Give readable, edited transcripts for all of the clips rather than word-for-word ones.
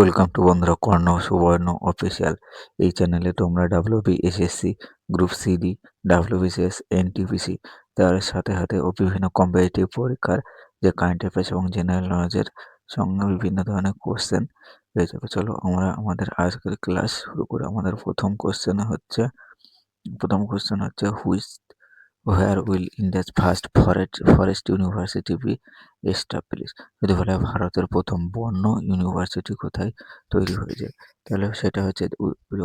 Welcome to বন্ধুরা কর্ণ সুবর্ণ official. এই চ্যানেলে তোমরা SSC, group CD, WBCS, NTPC তার সাথে সাথে ও বিভিন্ন কম্পিটিটিভ পরীক্ষার যে কারেন্ট অ্যাফেয়ার্স এবং জেনারেল নলেজের সঙ্গে বিভিন্ন ধরনের কোশ্চেন পেয়ে যাবে। চলো আমরা আমাদের আজকের ক্লাস শুরু করি। আমাদের প্রথম কোশ্চেন হচ্ছে which where will India's first forest university be establish. যদি বলা হয় ভারতের প্রথম বন্য ইউনিভার্সিটি কোথায় তৈরি হয়েছে, তাহলে সেটা হচ্ছে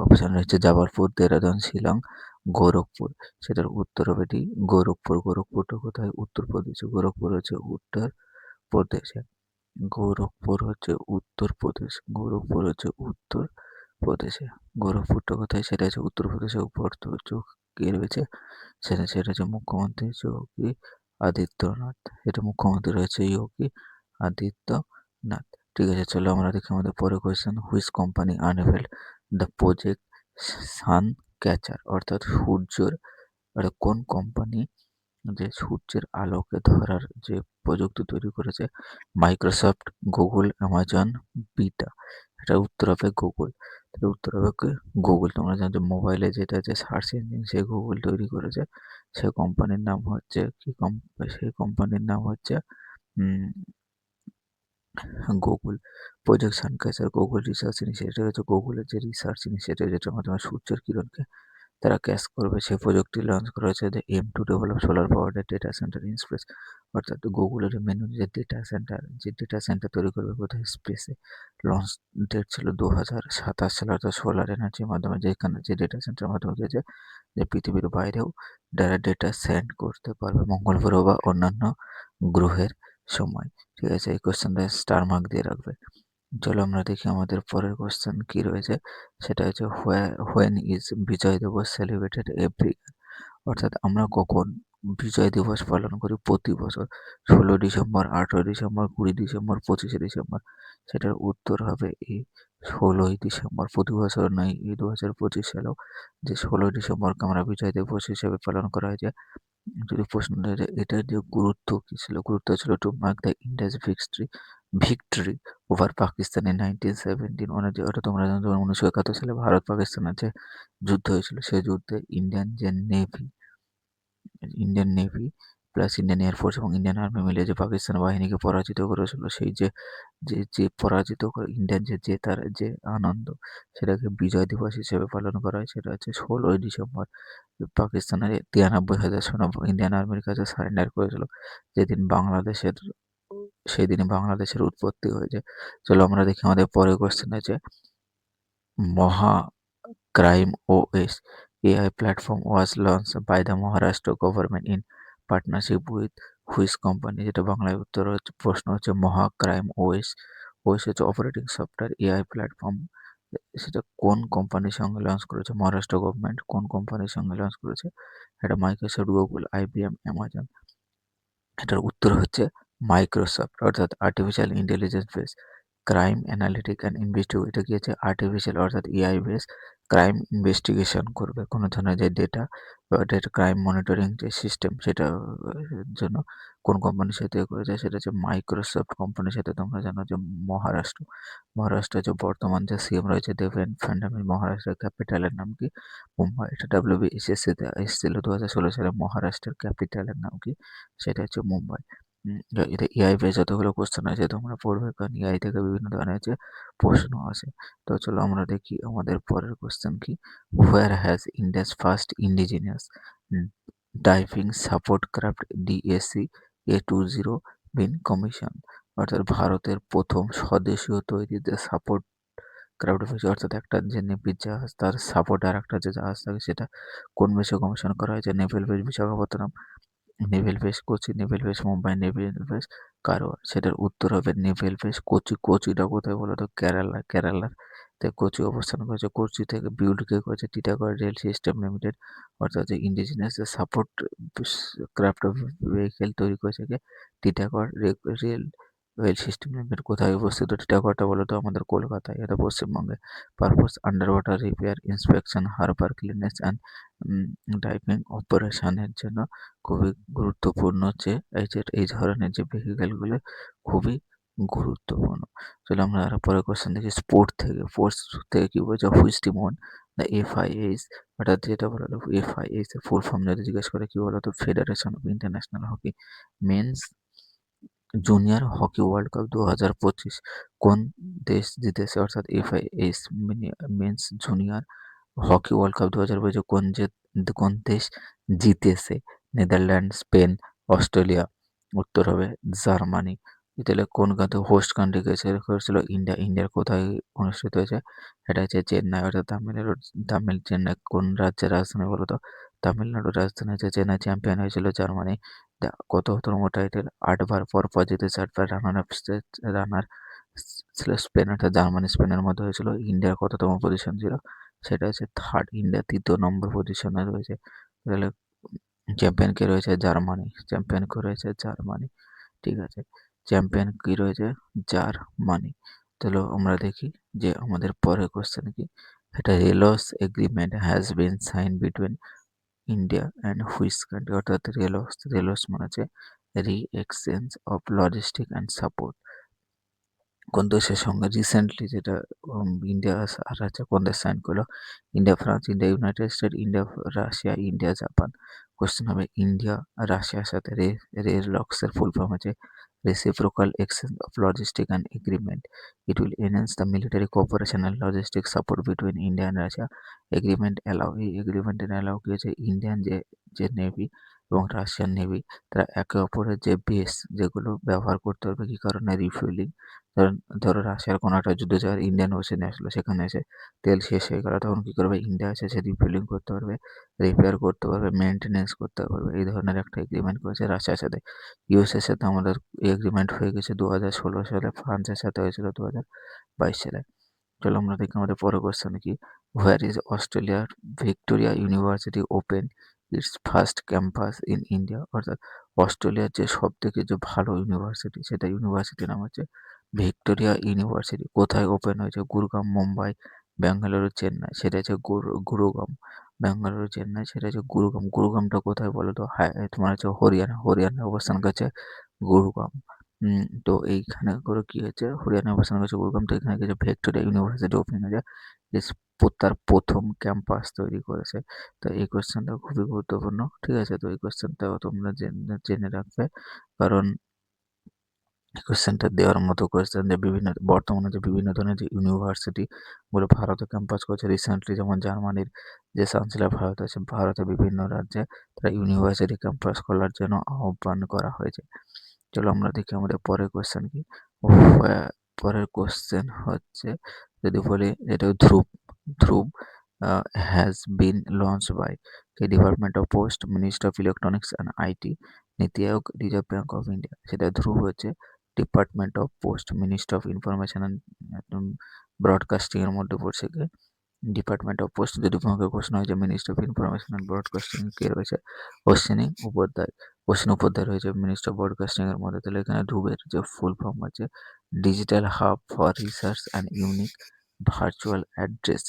অপশন রয়েছে জাবালপুর, দেরাদুন, শিলং, গোরখপুর। সেটার উত্তর হবে ডি গোরখপুর। গোরখপুরটা কোথায়? উত্তরপ্রদেশে। গোরখপুর হচ্ছে উত্তরপ্রদেশে। গোরখপুর হচ্ছে উত্তরপ্রদেশে। গোরখপুরটা কোথায়? সেটা হচ্ছে উত্তরপ্রদেশের উপর তো কে রয়েছে, সেটা হচ্ছে মুখ্যমন্ত্রী যোগী আদিত্যনাথ। এটা মুখ্যমন্ত্রী রয়েছে যোগী আদিত্যনাথ। ঠিক আছে, চলো আমরা দেখি আমাদের পরের question. Which company unveiled the project sun catcher, অর্থাৎ সূর্যের কোন কোম্পানি যে সূর্যের আলোকে ধরার যে প্রযুক্তি তৈরি করেছে? Microsoft, Google, Amazon, beta. এটা উত্তর হবে গুগল। তাহলে উত্তর হবে কি? গুগল। তোমরা জানো যে মোবাইলে যেটা যে সার্চ ইঞ্জিন সে গুগল তৈরি করেছে। সেই কোম্পানির নাম হচ্ছে সেই কোম্পানির নাম হচ্ছে Google. Project suncatcher Google research initiative হচ্ছে গুগলের যে রিসার্চ ইনিশিয়েটিভ, যেটার মাধ্যমে সূর্যের কিরণকে তারা ক্যাচ করবে। সেই প্রযুক্তি লঞ্চ করা হয়েছে যে aim to develop solar powered data center in space. অর্থাৎ গুগলের মেন যে ডেটা সেন্টার তৈরি করবে কোথায়? স্পেসে। লঞ্চ ডেট ছিল 2027 সালে, অর্থাৎ সোলার এনার্জির মাধ্যমে, যেখানে যে ডেটা সেন্টারের মাধ্যমে গিয়েছে যে পৃথিবীর বাইরেও যারা ডেটা সেন্ড করতে পারবে মঙ্গল গ্রহ বা অন্যান্য গ্রহের সময়। ঠিক আছে, এই কোশ্চেনটা স্টার মার্ক দিয়ে রাখবে। চলো আমরা দেখি আমাদের পরের কোশ্চেন কি রয়েছে। সেটা হচ্ছে হোয়েন ইজ বিজয় দিবস সেলিব্রেটেড এভরি ইয়ার, অর্থাৎ আমরা কখন বিজয় দিবস পালন করি প্রতি বছর? 16 ডিসেম্বর, 18 ডিসেম্বর, 20 ডিসেম্বর, 25 ডিসেম্বর। সেটার উত্তর হবে এই 16ই ডিসেম্বর। প্রতি বছর নয়, এই 2025 সালেও যে 16 ডিসেম্বরকে আমরা বিজয় দিবস হিসেবে পালন করা হয়েছে। যদি প্রশ্নটা যে এটার যে গুরুত্ব কি ছিল? গুরুত্ব ছিল to mark the India's victory over Pakistan in 1917। ওটা তোমরা জানো, যখন 1971 সালে ভারত পাকিস্তানের যে যুদ্ধ হয়েছিল, সেই যুদ্ধে Indian navy plus Indian air force এবং ইন্ডিয়ান আর্মি মিলে যে পাকিস্তান বাহিনীকে পরাজিত করেছিল, সেই যে পরাজিত করে ইন্ডিয়ান যে জেতার যে আনন্দ, সেটাকে বিজয় দিবস হিসেবে পালন করা হয়। সেটা হচ্ছে 16ই ডিসেম্বর। পাকিস্তানের 93,000 সৈন্য ইন্ডিয়ান আর্মির কাছে সারেন্ডার করেছিল, যেদিন বাংলাদেশের সেই দিনে বাংলাদেশের উৎপত্তি হয়েছে। চলো আমরা দেখি আমাদের পরের কোশ্চেন আছে। মহা crime OS AI platform was launched by the Maharashtra government in partnership with which company. যেটা বাংলায় উত্তর হচ্ছে, প্রশ্ন হচ্ছে মহা ক্রাইম ওএস। ওএস হচ্ছে অপারেটিং সফটওয়্যার এআই প্ল্যাটফর্ম। সেটা কোন কোম্পানির সঙ্গে লঞ্চ করেছে? মহারাষ্ট্র গভর্নমেন্ট কোন কোম্পানির সঙ্গে লঞ্চ করেছে? এটা মাইক্রোসফট, গুগল, আইবিএম, অ্যামাজন। এটার উত্তর হচ্ছে মাইক্রোসফট। অর্থাৎ artificial intelligence base crime analytic and investigate. এটা কি হচ্ছে? আর্টিফিশিয়াল অর্থাৎ এআই বেস ক্রাইম ইনভেস্টিগেশন করবে। কোনো ধরনের যে ডেটা বা ডেটা ক্রাইম মনিটরিং যে সিস্টেম, সেটা জন্য কোন কোম্পানির সাথে করেছে? সেটা হচ্ছে মাইক্রোসফট কোম্পানির সাথে। তোমরা জানো যে মহারাষ্ট্র যে বর্তমান যে সিএম রয়েছে দেবেন্দ্র ফডনবিস, মহারাষ্ট্রের ক্যাপিটালের নাম কি? মুম্বাই। এটা WBSSC তে এসেছিল 2016 সালে। মহারাষ্ট্রের ক্যাপিটালের নাম কি? সেটা হচ্ছে মুম্বাই। এটা এআই বেস যতগুলো কোশ্চেন আছে তোমরা পড়বে, কারণ এআই থেকে বিভিন্ন ধরনের যে প্রশ্ন আসে। তো চলো আমরা দেখি আমাদের পরের কোশ্চেন কি। Where has India's first indigenous diving support craft DAC A20 been commission, অর্থাৎ ভারতের প্রথম স্বদেশীয় তৈরি যে সাপোর্ট ক্রাফট হয়েছে, অর্থাৎ একটা যে নেভির জাহাজ তার সাপোর্ট আর একটা যে জাহাজ থাকে, সেটা কোন বেসে কমিশন করা হয়েছে? Naval base Visakhapatnam, naval base Kochi, naval base Mumbai, naval base Karwar. সেটার উত্তর হবে নেভেল বেস কোচি। কোচিটা কোথায় বলো তো? কেরালার তে কোচি অবস্থান করেছে। কোচি থেকে বিল্ড কে করেছে? Titagarh rail system limited. অর্থাৎ যে ইন্ডিজিনিয়াস সাপোর্ট ক্রাফট ভেহিকেল তৈরি করেছে কে? Titagarh rail rail system limited. কোথায় অবস্থিত টিটাগড়টা বলো তো? আমাদের কলকাতায়, এটা পশ্চিমবঙ্গে। Purpose underwater repair, inspection, harbour cleanness and diving অপারেশনের জন্য খুবই গুরুত্বপূর্ণ। যে এই ধরনের যে ভেহিকেলগুলো খুবই গুরুত্বপূর্ণ। চলো আমরা আর পরের কোয়েশ্চেন দেখি স্পোর্ট থেকে। স্পোর্টস থেকে কি বলছে? Which team one the FIH, অর্থাৎ যেটা বলা হলো এফআইএইচ এর ফুল ফর্ম যদি জিজ্ঞেস করে কি বলতো? Federation of international hockey. Men's junior hockey world cup 2025 কোন দেশ জিতেছে? অর্থাৎ FIH men's junior hockey world cup 2025 কোন দেশ জিতেছে? Netherland, Spain, Australia. উত্তর হবে জার্মানি। তাহলে কোন হোস্ট কান্ট্রি করেছিল? ইন্ডিয়া। ইন্ডিয়ার কোথায় অনুষ্ঠিত হয়েছে? এটা হচ্ছে চেন্নাই, অর্থাৎ চেন্নাই কোন রাজ্যের রাজধানী বলো তো? তামিলনাড়ুর রাজধানী হচ্ছে চেন্নাই। চ্যাম্পিয়ন হয়েছিল জার্মানি। কততম টাইটেল? 8বার পরপর জিতেছে, 8বার। রানার ছিল স্পেন, অর্থাৎ জার্মানি স্পেনের মধ্যে হয়েছিল। ইন্ডিয়ার কততম পজিশন ছিল? সেটা হচ্ছে থার্ড। ইন্ডিয়া 3য় নম্বর পজিশনে রয়েছে। তাহলে চ্যাম্পিয়ন কে রয়েছে? জার্মানি। চ্যাম্পিয়ন কে রয়েছে? জার্মানি। ঠিক আছে, চ্যাম্পিয়ন কি রয়েছে? জার্মানি। চলো আমরা দেখি যে আমাদের পরের কোশ্চেন কি। এটা RELOS agreement has been sign between India and which country, অর্থাৎ রেলস মানে হচ্ছে re exchange of logistic and support. কোন দেশের সঙ্গে রিসেন্টলি যেটা ইন্ডিয়া আর হচ্ছে কোন দেশ সাইন করলো? India, France, India, United state, India, Russia, India, Japan. Question হবে ইন্ডিয়া রাশিয়ার সাথে রেলক্স এর ফুল ফর্ম হচ্ছে reciprocal exchange of logistic and agreement. It will enhance the military cooperation and logistic support between India and Russia. Agreement allow এই agreement allow কি হচ্ছে? Indian যে navy এবং রাশিয়ান নেভি তারা একে অপরের যে বেস যেগুলো ব্যবহার করতে পারবে কি কারণে? রিফুয়েলিং। ধরো রাশিয়ার কোনো একটা যুদ্ধ জাহাজ ইন্ডিয়ান ওশেনে আসলো, সেখানে এসে তেল শেষ হয়ে গেল, তখন কি করবে? ইন্ডিয়া এসে সে রিফিলিং করতে পারবে, রিপেয়ার করতে পারবে, মেনটেনেন্স করতে পারবে। এই ধরনের একটা এগ্রিমেন্ট করেছে রাশিয়ার সাথে। ইউএসের সাথে আমাদের এগ্রিমেন্ট হয়ে গেছে 2016 সালে, ফ্রান্সের সাথে হয়েছিল 2022 সালে। চলো আমরা দেখি আমাদের পরের কোশ্চেন কি। হোয়ার ইজ অস্ট্রেলিয়ার Victoria university open its first campus in India, অর্থাৎ অস্ট্রেলিয়ার যে সব থেকে যে ভালো ইউনিভার্সিটি, সেটা ইউনিভার্সিটির নাম হচ্ছে ভিক্টোরিয়া ইউনিভার্সিটি। কোথায় ওপেন হয়েছে? গুরগাঁও, মুম্বাই, বেঙ্গালুরু, চেন্নাই। সেটা হচ্ছে গুরুগাঁও। বেঙ্গালুরু, চেন্নাই, সেটা হচ্ছে গুরুগাঁও। গুরুগাঁওটা কোথায় বলো তো? হ্যাঁ, তোমার হচ্ছে হরিয়ানায় অবস্থান করছে গুরুগাঁও। তো এইখানে করে কি হয়েছে? হরিয়ানায় অবস্থান করছে গুরুগ্রাম। তো এখানে কিছু ভিক্টোরিয়া ইউনিভার্সিটি ওপেন হয়েছে, তার প্রথম ক্যাম্পাস তৈরি করেছে। তো এই কোয়েশ্চেনটা খুবই গুরুত্বপূর্ণ। ঠিক আছে, তো এই কোয়েশ্চেনটাও তোমরা জেনে রাখবে, কারণ কোয়েশ্চেনটা দেওয়ার মতো কোয়েশ্চেন যে বর্তমানে যে বিভিন্ন ধরনের যে ইউনিভার্সিটি গুলো ভারতে ক্যাম্পাস করছে, রিসেন্টলি যেমন জার্মানির যে চ্যান্সেলর ভারত আছে, ভারতের বিভিন্ন রাজ্যে তারা ইউনিভার্সিটি ক্যাম্পাস খোলার জন্য আহ্বান করা হয়েছে। চলো আমরা দেখি আমাদের পরের কোয়েশ্চেন কি। পরের কোয়েশ্চেন হচ্ছে যদি বলি, এটা Dhruv has been launch by Department of Post, Ministry of Electronics and IT, Niti Aayog, Reserve Bank of India. সেটা ধ্রুব হচ্ছে Department of Post, Ministry of Information and Broadcasting এর মধ্যে পড়ছে কি? Department of Post. যদি তোমাকে প্রশ্ন হয় যে Ministry of Information and Broadcasting কে রয়েছে? অশ্বিনী উপাধ্যায়। অশ্বিনী উপাধ্যায় রয়েছে মিনিস্ট্রি অফ ব্রডকাস্টিং এর মধ্যে। তাহলে এখানে ধ্রুবের যে ফুল ফর্ম আছে digital hub for research and unique virtual address.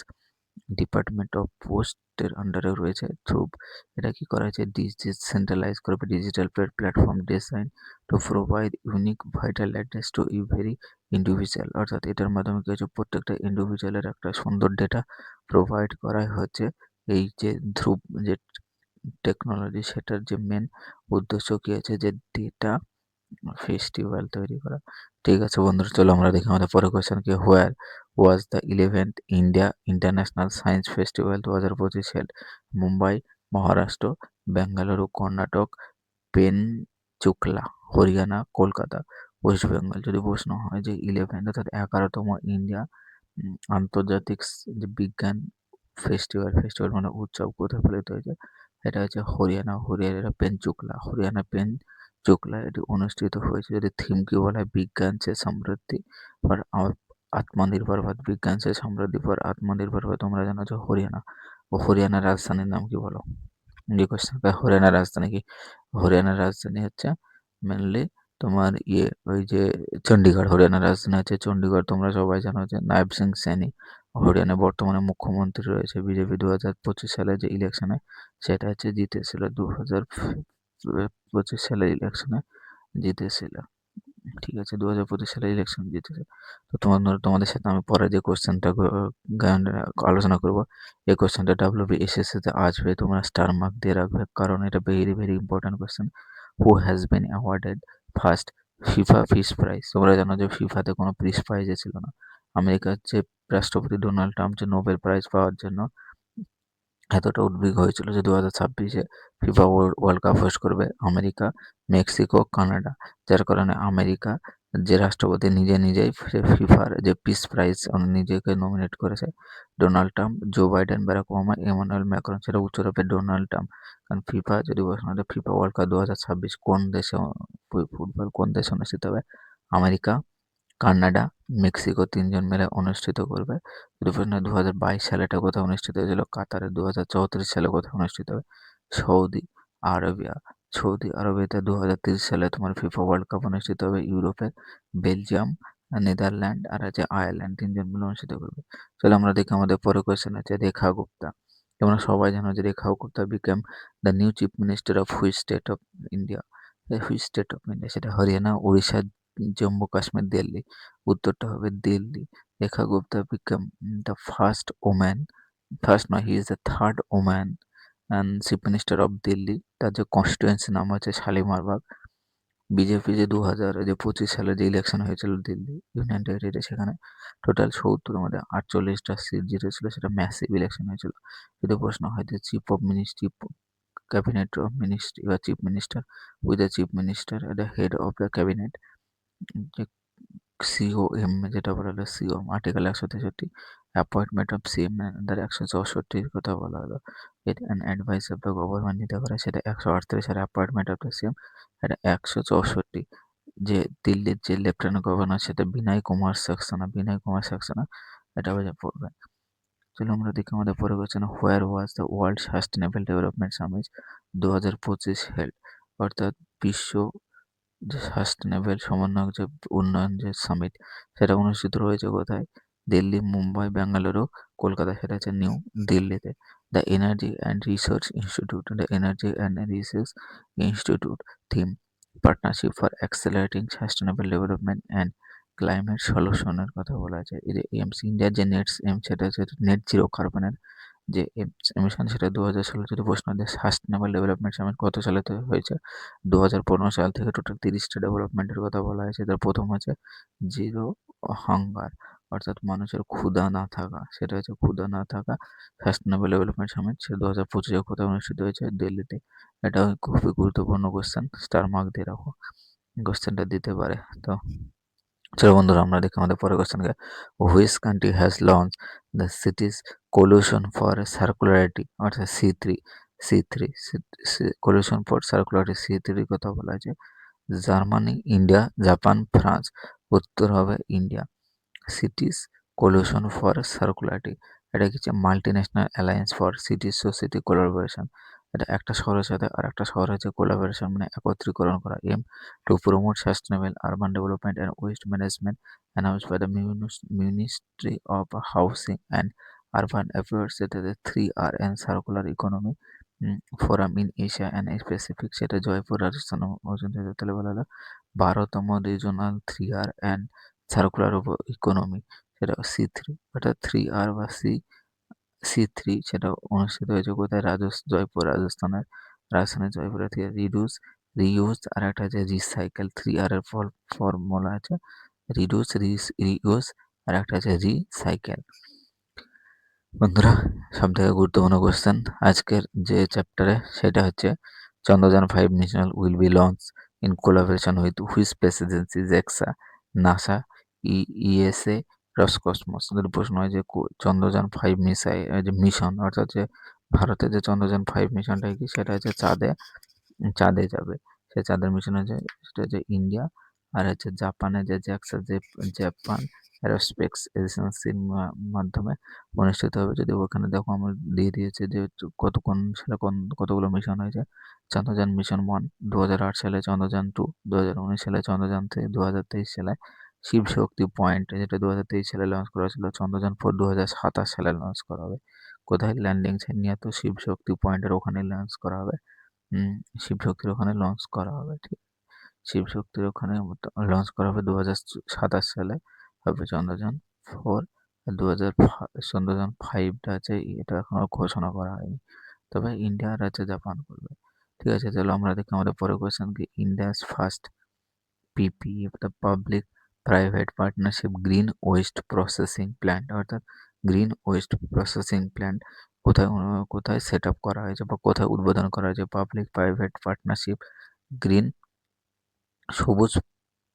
Department of পোস্টের আন্ডারে রয়েছে ধ্রুব। এটা কি করা হয়েছে? ডিসেন্ট্রালাইজ করবে digital platform design to provide unique vital address to every individual, অর্থাৎ এটার মাধ্যমে কি হচ্ছে? প্রত্যেকটা ইন্ডিভিজুয়ালের একটা সুন্দর ডেটা প্রোভাইড করাই হচ্ছে এই যে ধ্রুব যে টেকনোলজি, সেটার যে মেন উদ্দেশ্য কি আছে? যে ডেটা ফেস্টিভ্যাল তৈরি করা। ঠিক আছে বন্ধুরা, চলো আমরা দেখি আমাদের পরের কোয়েশ্চেন কি। Where was the 11th India International Science Festival 2025 held? Mumbai, Maharashtra, Bengaluru, Karnataka, Panchkula, Haryana, Kolkata, West Bengal. যদি প্রশ্ন হয় যে 11 অর্থাৎ 11তম ইন্ডিয়া আন্তর্জাতিক যে বিজ্ঞান ফেস্টিভ্যাল মানে উৎসব কোথায় পালিত হয়েছে? এটা হচ্ছে হরিয়ানা পেনচুকলা এটি অনুষ্ঠিত হয়েছে। যদি থিম কি বলা হয়? বিজ্ঞান সে সমৃদ্ধি ফর আত্মনির্ভর ভারত, বিজ্ঞান সে সমৃদ্ধি ফর আত্মনির্ভর ভারত। তোমরা জানো যে হরিয়ানা ও হরিয়ানার রাজধানীর নাম কি বলো? যে কোশ্চেন, হরিয়ানার রাজধানী কি? হরিয়ানার রাজধানী হচ্ছে মেনলি তোমার ওই যে চণ্ডীগড়। হরিয়ানার রাজধানী হচ্ছে চণ্ডীগড়। তোমরা সবাই জানো যে নায়ব সিং সैनी হরিয়ানার বর্তমানে মুখ্যমন্ত্রী রয়েছে। বিজেপি 2025 সালে যে ইলেকশনে সেটা হচ্ছে জিতেছিল, 2025 সালের ইলেকশনে জিতেছিল। ঠিক আছে, 2025 সালে ইলেকশন জিতেছে। তো তোমাদের সাথে আমি পরে যে কোশ্চেনটা আলোচনা করব, এই কোশ্চেনটা WBSS তে আসবে, তোমরা স্টার মার্ক দিয়ে রাখবে, কারণ এটা very very important question. Who has been awarded first FIFA peace prize? তোমরা জানো যে ফিফাতে কোনো পিস প্রাইজ ছিল না। আমেরিকার যে রাষ্ট্রপতি ডোনাল্ড ট্রাম্প যে নোবেল প্রাইজ পাওয়ার জন্য এতটা উদ্বিগ্ন হয়েছিল যে 2026-এ ফিফা ওয়ার্ল্ড কাপ হোস্ট করবে আমেরিকা, মেক্সিকো, কানাডা। যার কারণে আমেরিকা যে রাষ্ট্রপতি নিজেই ফিফার যে পিস প্রাইজ নিজেকে নমিনেট করেছে, Donald Trump, Joe Biden, Barack Obama, Emmanuel Macron, সেটা উচ্চরূপে ডোনাল্ড ট্রাম্প। কারণ ফিফা যদি ঘোষণা দেয় ফিফা ওয়ার্ল্ড কাপ 2026 কোন দেশে ফুটবল কোন দেশে অনুষ্ঠিত হবে, আমেরিকা, কানাডা, মেক্সিকো ৩ জন মিলে অনুষ্ঠিত করবে। যদি প্রশ্ন হয় 2022 সালে এটা কোথায় অনুষ্ঠিত হয়েছিল? কাতারে। 2034 সালে কোথায় অনুষ্ঠিত হবে? Saudi Arabia. সৌদি আরবিয়াতে 2030 সালে তোমার ফিফা ওয়ার্ল্ড কাপ অনুষ্ঠিত হবে। ইউরোপের বেলজিয়াম, নেদারল্যান্ড আর আছে আয়ারল্যান্ড ৩ জন মিলে অনুষ্ঠিত করবে। চলো আমরা দেখি আমাদের পরের কোয়েশ্চেন আছে রেখা গুপ্তা। তোমরা সবাই জানো যে Rekha Gupta became the new chief minister of which state of India? Which state of India? সেটা হরিয়ানা, উড়িষ্যা, জম্মু কাশ্মীর, দিল্লি। উত্তরটা হবে Delhi. Rekha Gupta became the first নয়, he is the third woman and chief minister of Delhi. তার যে কনস্টিটুয়েন্সি নাম হচ্ছে শালিমারবাগ। বিজেপি যে 2025 সালে যে ইলেকশন হয়েছিল দিল্লি ইউনিয়ন টেরিটরি, সেখানে টোটাল 70 মধ্যে 48টা সিট জিতেছিল, সেটা ম্যাসিভ ইলেকশন হয়েছিল। যদি প্রশ্ন হয় যে chief of ministry, cabinet of ministry বা chief minister, with the chief minister the head of the cabinet, যে সিওএম যেটা বলা হলো COM, article 163, appointment of CM দ্বারা 164 কথা বলা হলো। এর an advice of the government নিতে পারে, সেটা 138, আর অ্যাপয়েন্টমেন্ট অফ দ্য সিএম এটা 164। যে দিল্লির যে লেফটেন্যান্ট গভর্নর সেটা বিনয় কুমার সাক্সেনা এটা হয়ে পড়বে। চলো আমরা দেখি আমাদের পরে question, where was the world sustainable development summit 2025 held? অর্থাৎ বিশ্ব যে সাস্টেনেবল সমন্বয়ক যে উন্নয়ন যে সামিট, সেটা অনুষ্ঠিত রয়েছে কোথায়? দিল্লি, মুম্বাই, বেঙ্গালুরু, কলকাতা। সেটা হচ্ছে নিউ দিল্লিতে। The energy and research institute theme partnership for accelerating sustainable development and climate সলিউশনের কথা বলা আছে। এই যে এমস ইন্ডিয়ার যে নেটস এম, সেটা হচ্ছে নেট জিরো কার্বনের যে এমিশন, সেটা 2016 যদি প্রশ্ন দেয় সাস্টেনেবল ডেভেলপমেন্ট সামিট কত সালে হয়েছে? 2015 সাল থেকে টোটাল 30টা ডেভেলপমেন্টের কথা বলা হয়েছে। তার প্রথম হচ্ছে জিরো হাঙ্গার, অর্থাৎ মানুষের ক্ষুধা না থাকা, সেটা হচ্ছে ক্ষুধা না থাকা সাস্টেনেবল ডেভেলপমেন্ট সামিট, সেটা 2025 কোথায় অনুষ্ঠিত হয়েছে? দিল্লিতে। এটা খুবই গুরুত্বপূর্ণ কোশ্চেন, স্টার মার্ক দিয়ে রাখো, কোশ্চেনটা দিতে পারে। তো চলো বন্ধুরা আমরা দেখি আমাদের পরের কোশ্চেনকে, which country has launch the cities coalition for circularity, অর্থাৎ C three coalition for circularity, সি3 কথা বলা আছে? Germany, India, Japan, France. উত্তর হবে India. Cities coalition for circularity এটা হচ্ছে multinational alliance for city society collaboration. এটা একটা শহরের সাথে আর একটা শহরের যে কোলাবোরেশন মানে একত্রীকরণ করা, aim to promote sustainable urban development and waste management announce by the ministry of housing and urban affairs, যেটা 3R and circular economy forum in Asia and Pacific, সেটা জয়পুর রাজস্থান অর্জন। তাহলে বলা হলো 12তম regional 3R and circular economy, সেটা সি3, অর্থাৎ 3R বা সি3 সেটা অনুষ্ঠিত হয়েছে কোথায়? জয়পুর রাজস্থানের জয়পুরে থেকে। রিডিউস, রিইউজ আর একটা আছে রিসাইকেল। 3R এর ফর্মুলা আছে রিডিউস, রিইউজ আর একটা আছে রিসাইকেল। বন্ধুরা সবথেকে গুরুত্বপূর্ণ কোশ্চেন আজকের যে চ্যাপ্টারে, সেটা হচ্ছে Chandrayaan 5 mission will be launch in collaboration with which space agency? JAXA, NASA, ESA, Roscosmos. যদি প্রশ্ন হয় যে চন্দ্রযান 5 যে মিশন, অর্থাৎ যে ভারতের যে চন্দ্রযান 5 মিশনটা কি, সেটা হচ্ছে চাঁদে যাবে। সে চাঁদের মিশন হচ্ছে সেটা হচ্ছে ইন্ডিয়া, আর হচ্ছে জাপানের যে জ্যাক্সা, যে জাপান অ্যারোস্পেস এজেন্সির মাধ্যমে অনুষ্ঠিত হবে। যদি ওখানে দেখো আমার দিয়ে দিয়েছে যে কোন সালে কতগুলো মিশন হয়েছে। চন্দ্রযান মিশন 1 2008 সালে, চন্দ্রযান 2 2019 সালে, চন্দ্রযান 3 2023 সালে, শিবশক্তি পয়েন্ট যেটা 2023 সালে লঞ্চ করা হয়েছিল, চন্দ্রযান 4 2027 সালে লঞ্চ করা হবে। কোথায়? ল্যান্ডিং সাইট নিয়ে তো শিবশক্তি পয়েন্টের ওখানে লঞ্চ করা হবে। শিবশক্তির ওখানে লঞ্চ করা হবে। ঠিক শিবশক্তির ওখানে লঞ্চ করা হবে 2027 সালে, হবে চন্দ্রযান 4। আর চন্দ্রযান 5টা আছে, এটা এখনো ঘোষণা করা হয়নি। তবে ইন্ডিয়া আর আছে জাপান করবে। ঠিক আছে, চলো আমরা দেখি আমাদের পরের কোয়েশ্চেন কি, India's first PP, the public private partnership green waste processing plant, অর্থাৎ গ্রিন ওয়েস্ট প্রসেসিং প্ল্যান্ট কোথায় কোথায় সেট আপ করা হয়েছে বা কোথায় উদ্বোধন করা হয়েছে? পাবলিক প্রাইভেট পার্টনারশিপ গ্রিন সবুজ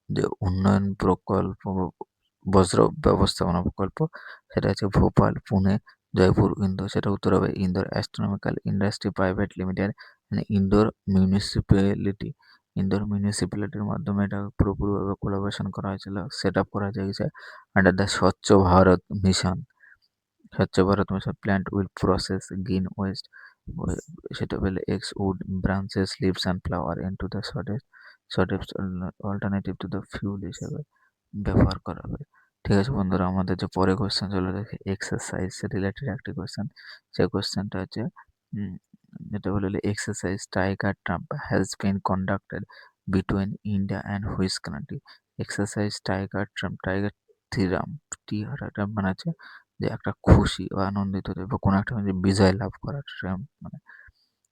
যে উন্নয়ন প্রকল্প, বজ্র ব্যবস্থাপনা প্রকল্প, সেটা আছে ভোপাল, পুনে, জয়পুর, ইন্দোর। সেটা উত্তর হবে Indore. Astronomical industry private limited, মানে ইন্দোর মিউনিসিপ্যালিটি, ইন্দোর মিউনিসিপ্যালিটির মাধ্যমে এটা পুরোপুরিভাবে কোলাবোরেশন করা হয়েছিল, সেট আপ করা হয়েছে আন্ডার দ্য স্বচ্ছ ভারত মিশন। স্বচ্ছ Bharat mission plant will process green waste, সেটা বলে এক্স wood branches leaves and flower into the shortest alternative to the fuel হিসেবে ব্যবহার করা হবে। ঠিক আছে বন্ধুরা, আমাদের যে পরে কোয়েশ্চেন চলে দেখে এক্সারসাইজ রিলেটেড একটি কোয়েশ্চেন। সেই কোয়েশ্চেনটা হচ্ছে যেটা বলে exercise tiger triumph has been conducted between India and which country? Exercise tiger triumph, tiger triumph, T R triumph মানে আছে যে একটা খুশি বা আনন্দিত বা কোনো একটা যে বিজয় লাভ করার ট্রাম্প, মানে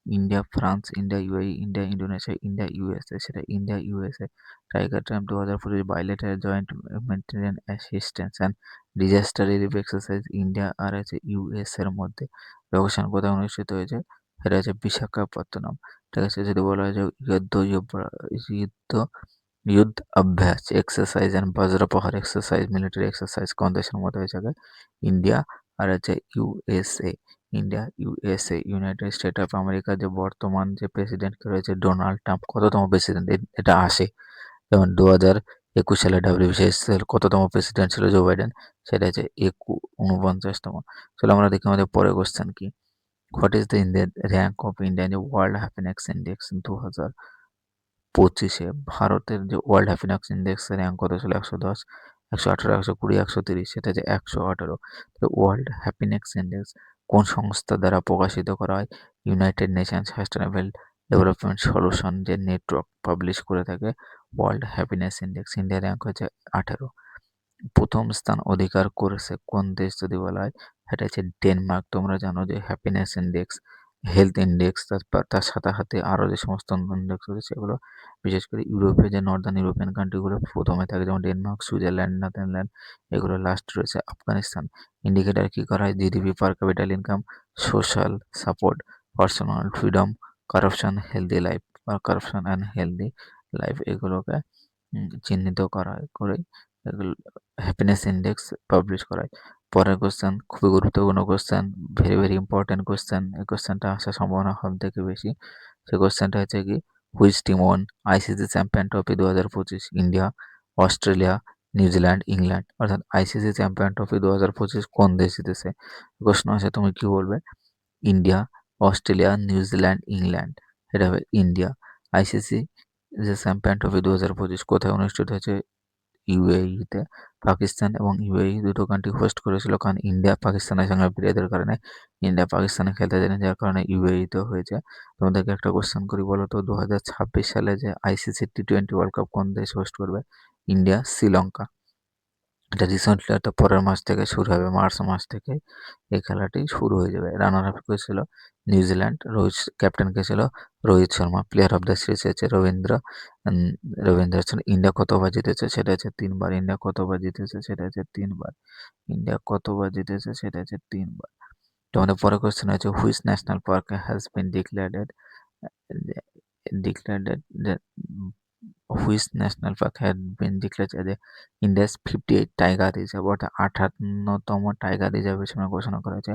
India France, India UAE, India Indonesia, India USA, সেটা India USA. Tiger triumph 2025 bilateral joint humanitarian assistance and disaster relief exercise India আর আছে ইউএস এর মধ্যে লোকেশন কোথায় অনুষ্ঠিত হয়েছে? সেটা হচ্ছে বিশাখাপত্তনম। ঠিক আছে, যদি বলা হয় যে যুদ্ধ Yudh Abhyas exercise and Vajraprahar exercise military exercise কোন দেশের মধ্যে হয়ে থাকে? ইন্ডিয়া আর হচ্ছে USA. India USA, United State of America যে বর্তমান যে প্রেসিডেন্ট রয়েছে ডোনাল্ড ট্রাম্প, কততম প্রেসিডেন্ট এটা আসে? যেমন 2021 সালে ডাব্লিউবিসিএস এর কততম প্রেসিডেন্ট ছিল জো বাইডেন? সেটা হচ্ছে 49তম। চলো আমরা দেখি আমাদের পরের কোশ্চেন কি, what is the Indian rank of India in world happiness index 2025-এ? ভারতের যে ওয়ার্ল্ড হ্যাপিনেস ইন্ডেক্সের র্যাঙ্ক কত ছিল? 110, 118, 120, 130, সেটা যে 118। ওয়ার্ল্ড হ্যাপিনেস ইন্ডেক্স কোন সংস্থা দ্বারা প্রকাশিত করা হয়? United nation sustainable development solution যে নেটওয়ার্ক পাবলিশ করে থাকে ওয়ার্ল্ড হ্যাপিনেস ইন্ডেক্স। ইন্ডিয়ার র্যাঙ্ক হচ্ছে 18। প্রথম স্থান অধিকার করেছে কোন দেশ যদি বলা হয়? সেটা হচ্ছে ডেনমার্ক। তোমরা জানো যে হ্যাপিনেস ইন্ডেক্স, হেলথ ইন্ডেক্স, তার সাথে সাথে আরও যে সমস্ত ইন্ডেক্স রয়েছে সেগুলো বিশেষ করে ইউরোপে যে নর্দার্ন ইউরোপিয়ান কান্ট্রিগুলো প্রথমে থাকে, যেমন ডেনমার্ক, সুইজারল্যান্ড, নেদারল্যান্ড, এগুলো লাস্ট রয়েছে আফগানিস্তান। ইন্ডিকেটার কি করা হয়? GDP, per capital income, social support, personal freedom, corruption, healthy life বা কারাপশন অ্যান্ড হেলদি লাইফ, এগুলোকে চিহ্নিত করা হয় করে এগুলো হ্যাপিনেস ইন্ডেক্স পাবলিশ করা হয়। পরের কোশ্চেন খুবই গুরুত্বপূর্ণ question, very very important question. এই কোশ্চেনটা আসার সম্ভাবনা সব থেকে বেশি। সেই কোশ্চেনটা হচ্ছে কি, which team one ICC champion trophy 2025? India, Australia, New Zealand, England. অর্থাৎ আইসিসি চ্যাম্পিয়ন ট্রফি 2025 কোন দেশ জিতেছে? প্রশ্ন আছে, তুমি কি বলবে? India, Australia, New Zealand, England. এটা হবে ইন্ডিয়া। আইসিসি যে চ্যাম্পিয়ন ট্রফি 2025 কোথায় অনুষ্ঠিত হয়েছে? ইউএইতে। পাকিস্তান এবং ইউএই দুটো কান্ট্রি হোস্ট করেছিল, কারণ ইন্ডিয়া পাকিস্তানের সঙ্গে বিরোধের কারণে ইন্ডিয়া পাকিস্তানে খেলতে যায়নি, যার কারণে ইউএইতে হয়েছে। তোমাদেরকে একটা কোশ্চেন করি, বলো তো 2026 সালে যে আইসিসি টি20 ওয়ার্ল্ড কাপ কোন দেশ হোস্ট করবে? ইন্ডিয়া, শ্রীলঙ্কা। এটা রিসেন্টলি হয়তো পরের মাস থেকে শুরু হবে, মার্চ মাস থেকে এই খেলাটি শুরু হয়ে যাবে। রানার আপ কে ছিল নিউজিল্যান্ড, ক্যাপ্টেন কে ছিল Rohit Sharma. Player of the series হচ্ছে রবীন্দ্র ইন্ডিয়া কতবার জিতেছে? সেটা হচ্ছে 3বার। ইন্ডিয়া কতবার জিতেছে? সেটা হচ্ছে 3বার। ইন্ডিয়া কতবার জিতেছে? সেটা হচ্ছে 3বার। তো আমাদের পরের কোশ্চেন আছে, which national park has been declared which national park had been declared as India's 58 tiger reserve, অর্থাৎ 58তম টাইগার রিজার্ভ হিসেবে ঘোষণা করা হয়েছে?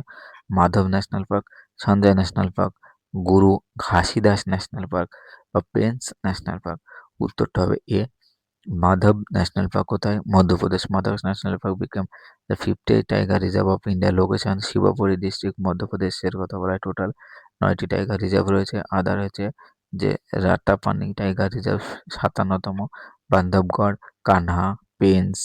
Madhav national park, Sanjay national park, Guru Ghasidas national park বা পেন্স ন্যাশনাল পার্ক। উত্তরটা হবে এ, মাধব ন্যাশনাল পার্ক। কোথায়? Madhya Pradesh. Madhav national park become the 58 tiger reserve of India, location Shivpuri district, মধ্যপ্রদেশের কথা বলা হয়। টোটাল 9টি টাইগার রিজার্ভ রয়েছে। আদার হচ্ছে যে রাতাপানি টাইগার রিজার্ভ 57তম, বান্ধবগড়, কানহা, পেন্স,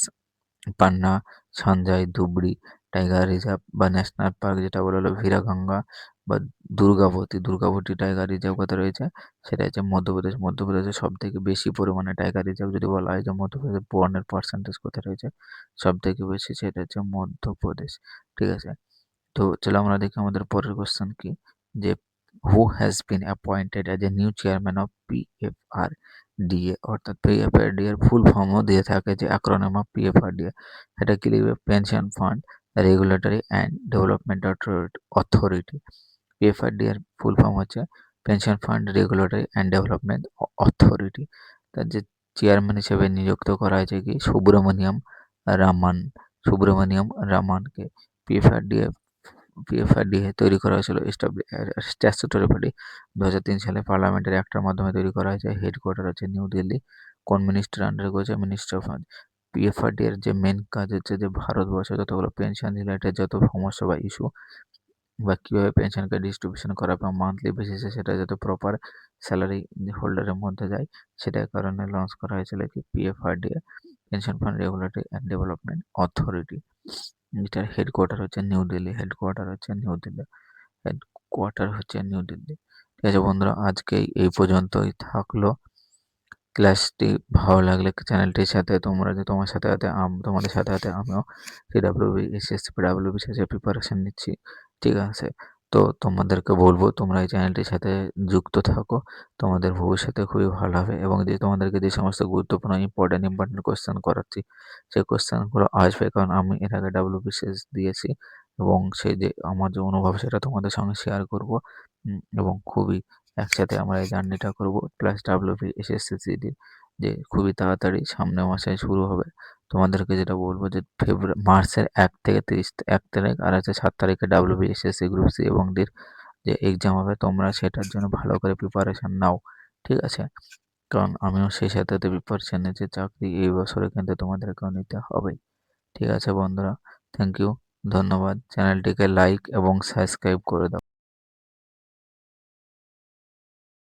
পান্না, সঞ্জয়, ধুবড়ি টাইগার রিজার্ভ বা ন্যাশনাল পার্ক যেটা বলা হলো ভিরাগঙ্গা, বা দুর্গাবতী টাইগার রিজার্ভ কোথায় রয়েছে, সেটা হচ্ছে মধ্যপ্রদেশ। মধ্যপ্রদেশে সবথেকে বেশি পরিমাণে টাইগার রিজার্ভ যদি বলা হয় যে মধ্যপ্রদেশ বনের পার্সেন্টেজ কোথায় রয়েছে সবথেকে বেশি, সেটা হচ্ছে মধ্যপ্রদেশ। ঠিক আছে, তো চলো আমরা দেখি আমাদের পরের কোশ্চেন কি, যে who has been appointed as a new chairman of পিএফআরডিএ, অর্থাৎ পিএফআরডি এর ফুল ফর্মও দিয়ে থাকে যে অ্যাক্রোনিম অফ পিএফআরডিএ, এটা কি লিখবে, pension fund regulatory and development authority. PFRD এর ফুল ফর্ম হচ্ছে pension fund regulatory and development authority. তার যে চেয়ারম্যান হিসেবে নিযুক্ত করা হয়েছে কি রামান সুব্রমণিয়াম রামানকে। পিএফআরডিএ পিএফআরডিএ তৈরি করা হয়েছিল স্ট্যাচুটরি বডি 2003 সালে পার্লামেন্টের একটার মাধ্যমে তৈরি করা হয়েছে। হেডকোয়ার্টার হচ্ছে নিউ দিল্লি। কোন মিনিস্টার আন্ডারে করেছে, মিনিস্টার অফ ফাইন্যান্স। পিএফআরডি এর যে মেন কাজ হচ্ছে যে ভারতবর্ষে যতগুলো পেনশন রিলেটেড যত সমস্যা বা ইস্যু বা কীভাবে পেনশনকে ডিস্ট্রিবিউশন করা বা মান্থলি বেসিসে সেটা যাতে প্রপার স্যালারি হোল্ডারের মধ্যে যায়, সেটার কারণে লঞ্চ করা হয়েছিল কি পিএফআরডিএ, pension fund regulatory and development authority. এটার হেডকোয়ার্টার হচ্ছে নিউ দিল্লি। ঠিক আছে বন্ধুরা, আজকে এই পর্যন্তই থাকলো। ক্লাসটি ভালো লাগলে চ্যানেলটির সাথে তোমাদের সাথে সাথে আমিও সিডাব্লিউবি এসএসসি পিডাব্লিউবি শেষে প্রিপারেশন নিচ্ছি। ঠিক আছে, তো তোমাদেরকে বলবো তোমরা এই চ্যানেলটির সাথে যুক্ত থাকো, তোমাদের ভবিষ্যতে খুবই ভালো হবে। এবং যে তোমাদেরকে যে সমস্ত গুরুত্বপূর্ণ ইম্পর্টেন্ট কোয়েশ্চেন করাচ্ছি, সেই কোয়েশ্চেনগুলো আসবে, কারণ আমি এর আগে ডাব্লিউবিসিএস দিয়েছি এবং সেই যে আমার যে অনুভব সেটা তোমাদের সঙ্গে শেয়ার করব। এবং খুবই একসাথে আমরা এই জার্নিটা করব। প্লাস ডাব্লিউবি এসএসসি জিডি যে খুবই তাড়াতাড়ি সামনের মাসে শুরু হবে। তোমাদেরকে যেটা বলবো যে মার্চের 1 তারিখ আর আছে 7 তারিখে ডাব্লিউবি এসএসসি গ্রুপ সি এবং ডির যে এক্সাম হবে, তোমরা সেটার জন্য ভালো করে প্রিপারেশন নাও। ঠিক আছে, কারণ আমিও সেই সাথে প্রিপারেশন নিয়েছি, চাকরি এই বছরে কিন্তু তোমাদেরকেও নিতে হবে। ঠিক আছে বন্ধুরা, থ্যাংক ইউ, ধন্যবাদ। চ্যানেলটিকে লাইক এবং সাবস্ক্রাইব করে দাও।